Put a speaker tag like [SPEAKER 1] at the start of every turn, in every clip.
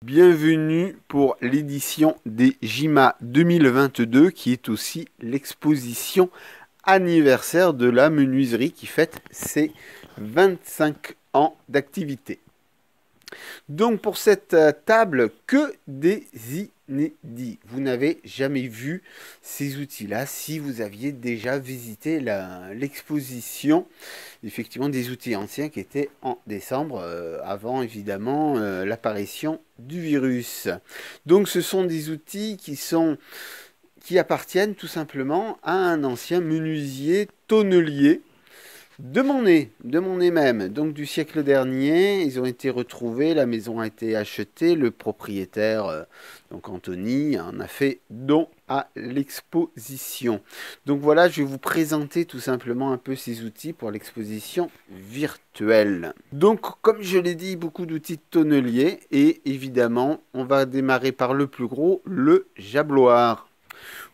[SPEAKER 1] Bienvenue pour l'édition des JIMA 2022 qui est aussi l'exposition anniversaire de la menuiserie qui fête ses 25 ans d'activité. Donc pour cette table, que des inédits. Vous n'avez jamais vu ces outils-là si vous aviez déjà visité l'exposition, effectivement des outils anciens qui étaient en décembre, avant évidemment l'apparition du virus. Donc ce sont des outils qui appartiennent tout simplement à un ancien menuisier tonnelier de mon nez même, donc du siècle dernier. Ils ont été retrouvés, la maison a été achetée, le propriétaire, donc Anthony, en a fait don à l'exposition. Donc voilà, je vais vous présenter tout simplement un peu ces outils pour l'exposition virtuelle. Donc comme je l'ai dit, beaucoup d'outils de tonnelier et évidemment, on va démarrer par le plus gros, le jabloir.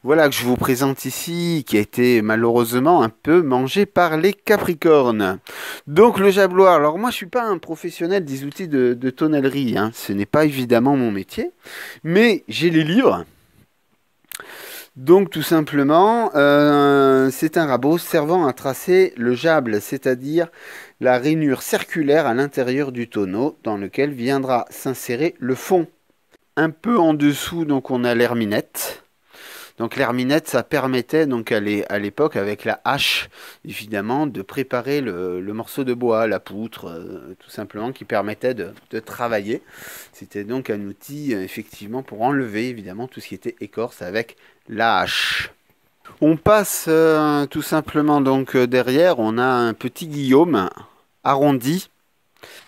[SPEAKER 1] Voilà que je vous présente ici, qui a été malheureusement un peu mangé par les Capricornes. Donc le jabloir, alors moi je suis pas un professionnel des outils de tonnellerie, hein. Ce n'est pas évidemment mon métier, mais j'ai les livres. Donc tout simplement, c'est un rabot servant à tracer le jable, c'est-à-dire la rainure circulaire à l'intérieur du tonneau dans lequel viendra s'insérer le fond. Un peu en dessous, donc on a l'herminette. Donc l'herminette, ça permettait donc à l'époque, avec la hache, évidemment, de préparer le morceau de bois, la poutre, tout simplement, qui permettait de travailler. C'était donc un outil, effectivement, pour enlever, évidemment, tout ce qui était écorce avec la hache. On passe tout simplement, donc derrière, on a un petit guillaume arrondi.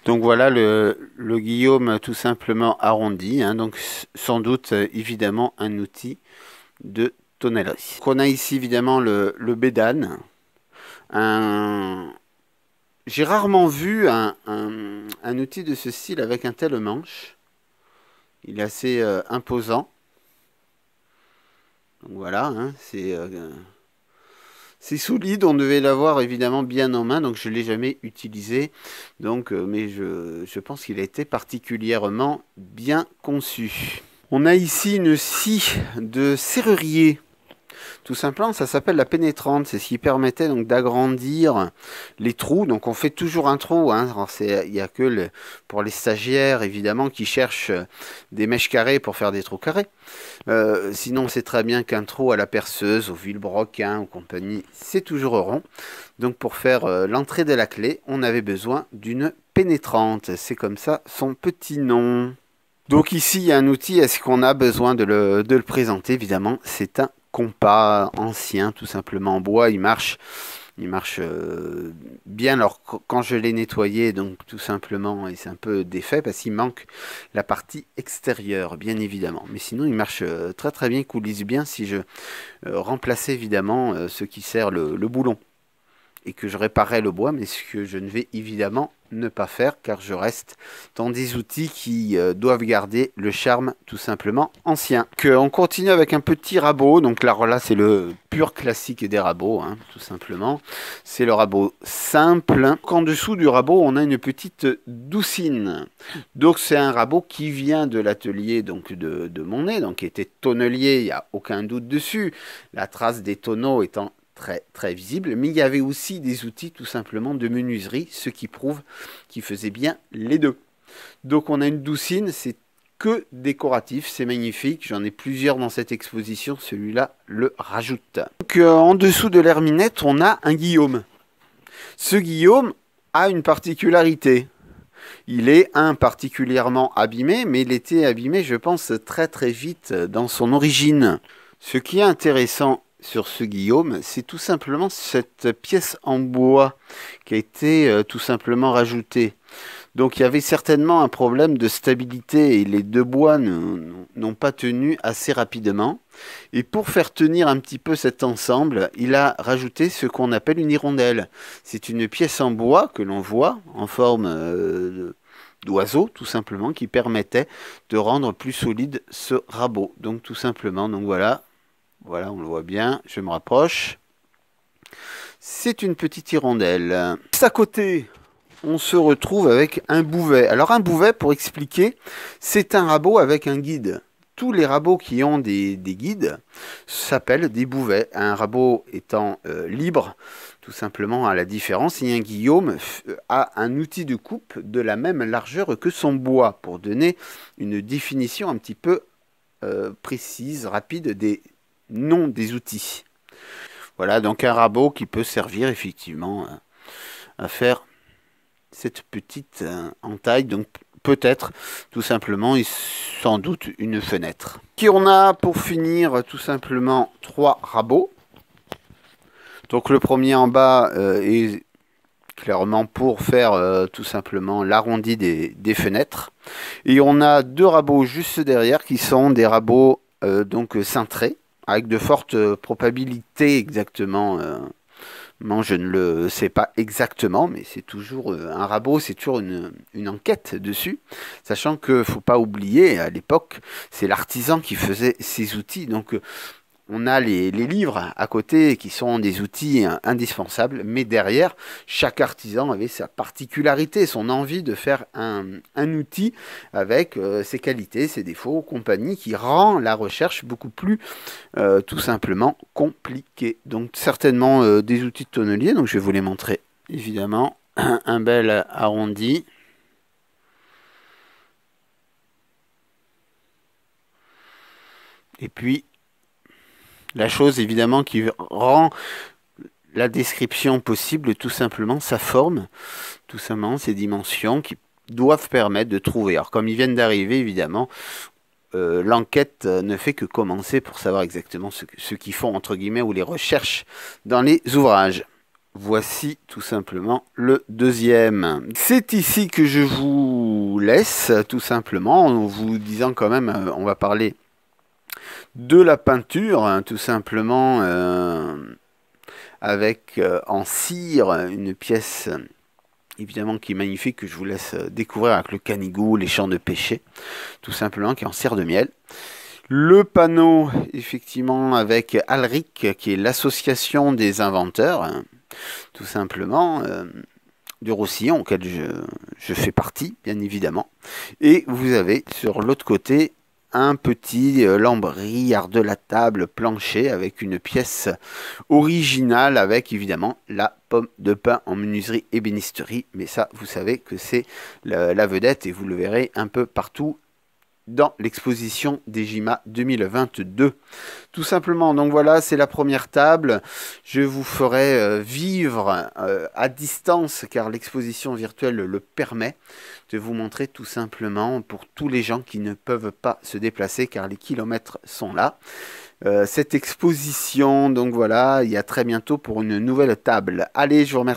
[SPEAKER 1] Donc voilà le guillaume tout simplement arrondi, hein, donc sans doute, évidemment, un outil de tonnellerie. Donc on a ici évidemment le bédane. J'ai rarement vu un outil de ce style avec un tel manche. Il est assez imposant. Donc voilà, hein, c'est solide, on devait l'avoir évidemment bien en main, donc je ne l'ai jamais utilisé. Donc, mais je pense qu'il a été particulièrement bien conçu. On a ici une scie de serrurier. Tout simplement, ça s'appelle la pénétrante. C'est ce qui permettait donc d'agrandir les trous. Donc on fait toujours un trou, hein. Il n'y a que pour les stagiaires, évidemment, qui cherchent des mèches carrées pour faire des trous carrés. Sinon, c'est très bien qu'un trou à la perceuse, au vilebrequin ou compagnie, c'est toujours rond. Donc pour faire l'entrée de la clé, on avait besoin d'une pénétrante. C'est comme ça son petit nom. Donc ici, il y a un outil. Est-ce qu'on a besoin de le présenter? Évidemment, c'est un compas ancien, tout simplement en bois. Il marche bien. Alors quand je l'ai nettoyé, donc tout simplement, et c'est un peu défait parce qu'il manque la partie extérieure, bien évidemment. Mais sinon, il marche très très bien, il coulisse bien si je remplaçais évidemment ce qui sert le boulon et que je réparais le bois, mais ce que je ne vais évidemment ne pas faire car je reste dans des outils qui doivent garder le charme tout simplement ancien. On continue avec un petit rabot. Donc là c'est le pur classique des rabots, hein, tout simplement. C'est le rabot simple. En dessous du rabot, on a une petite doucine. Donc c'est un rabot qui vient de l'atelier donc de mon nez, donc qui était tonnelier, il n'y a aucun doute dessus. La trace des tonneaux étant très visible, mais il y avait aussi des outils tout simplement de menuiserie, ce qui prouve qu'il faisait bien les deux. Donc on a une doucine, c'est que décoratif, c'est magnifique, j'en ai plusieurs dans cette exposition, celui-là le rajoute. Donc en dessous de l'herminette, on a un guillaume. Ce guillaume a une particularité. Il est particulièrement abîmé, mais il était abîmé, je pense, très vite dans son origine. Ce qui est intéressant sur ce guillaume, c'est tout simplement cette pièce en bois qui a été tout simplement rajoutée. Donc il y avait certainement un problème de stabilité et les deux bois n'ont pas tenu assez rapidement. Et pour faire tenir un petit peu cet ensemble, il a rajouté ce qu'on appelle une hirondelle. C'est une pièce en bois que l'on voit en forme d'oiseau tout simplement qui permettait de rendre plus solide ce rabot. Donc tout simplement, donc voilà. Voilà, on le voit bien, je me rapproche. C'est une petite hirondelle. Juste à côté, on se retrouve avec un bouvet. Alors un bouvet, pour expliquer, c'est un rabot avec un guide. Tous les rabots qui ont des guides s'appellent des bouvets. Un rabot étant libre, tout simplement à la différence, et un guillaume a un outil de coupe de la même largeur que son bois, pour donner une définition un petit peu précise, rapide des noms des outils. Voilà, donc un rabot qui peut servir effectivement à faire cette petite entaille, donc peut-être tout simplement et sans doute une fenêtre. Qui on a pour finir tout simplement 3 rabots. Donc le premier en bas est clairement pour faire tout simplement l'arrondi des fenêtres. Et on a 2 rabots juste derrière qui sont des rabots donc cintrés avec de fortes probabilités exactement. Je ne le sais pas exactement, mais c'est toujours un rabot, c'est toujours une enquête dessus, sachant qu'il ne faut pas oublier, à l'époque, c'est l'artisan qui faisait ces outils, donc on a les livres à côté qui sont des outils indispensables, mais derrière, chaque artisan avait sa particularité, son envie de faire un outil avec ses qualités, ses défauts, compagnie, qui rend la recherche beaucoup plus tout simplement compliquée. Donc certainement des outils de tonnelier, donc je vais vous les montrer évidemment. Un bel arrondi. Et puis la chose évidemment qui rend la description possible, tout simplement sa forme, tout simplement ses dimensions qui doivent permettre de trouver. Alors comme ils viennent d'arriver évidemment, l'enquête ne fait que commencer pour savoir exactement ce qu'ils font entre guillemets ou les recherches dans les ouvrages. Voici tout simplement le deuxième. C'est ici que je vous laisse tout simplement en vous disant quand même, on va parler de la peinture, hein, tout simplement avec en cire une pièce évidemment qui est magnifique, que je vous laisse découvrir avec le canigou, les champs de pêcher, tout simplement, qui est en cire de miel. Le panneau, effectivement, avec Alric, qui est l'association des inventeurs, hein, tout simplement, du Roussillon, auquel je fais partie, bien évidemment. Et vous avez sur l'autre côté un petit lambris, art de la table, plancher, avec une pièce originale, avec évidemment la pomme de pin en menuiserie ébénisterie. Mais ça, vous savez que c'est la vedette et vous le verrez un peu partout dans l'exposition des JIMA 2022. Tout simplement, donc voilà, c'est la première table. Je vous ferai vivre à distance, car l'exposition virtuelle le permet, de vous montrer tout simplement pour tous les gens qui ne peuvent pas se déplacer, car les kilomètres sont là. Cette exposition, donc voilà, et à très bientôt pour une nouvelle table. Allez, je vous remercie.